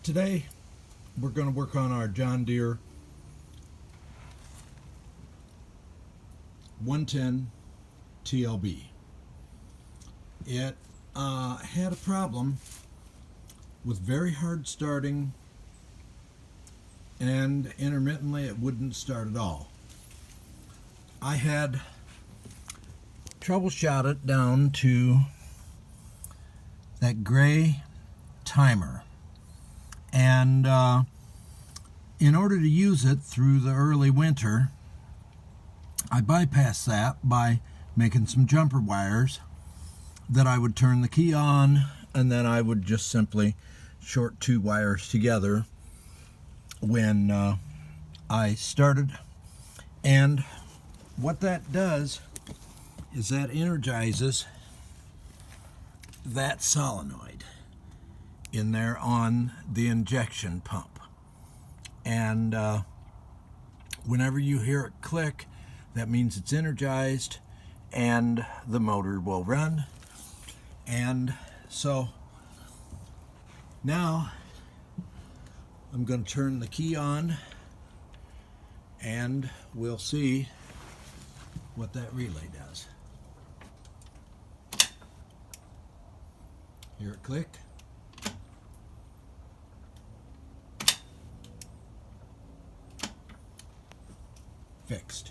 Today we're going to work on our John Deere 110 TLB. It had a problem with very hard starting, and intermittently it wouldn't start at all. I had troubleshot it down to that gray timer, and in order to use it through the early winter, I bypassed that by making some jumper wires that I would turn the key on, and then I would just simply short two wires together when I started. And what that does is that energizes that solenoid in there on the injection pump. And whenever you hear it click, that means it's energized and the motor will run. And so now I'm going to turn the key on and we'll see what that relay does. Hear it click. Fixed.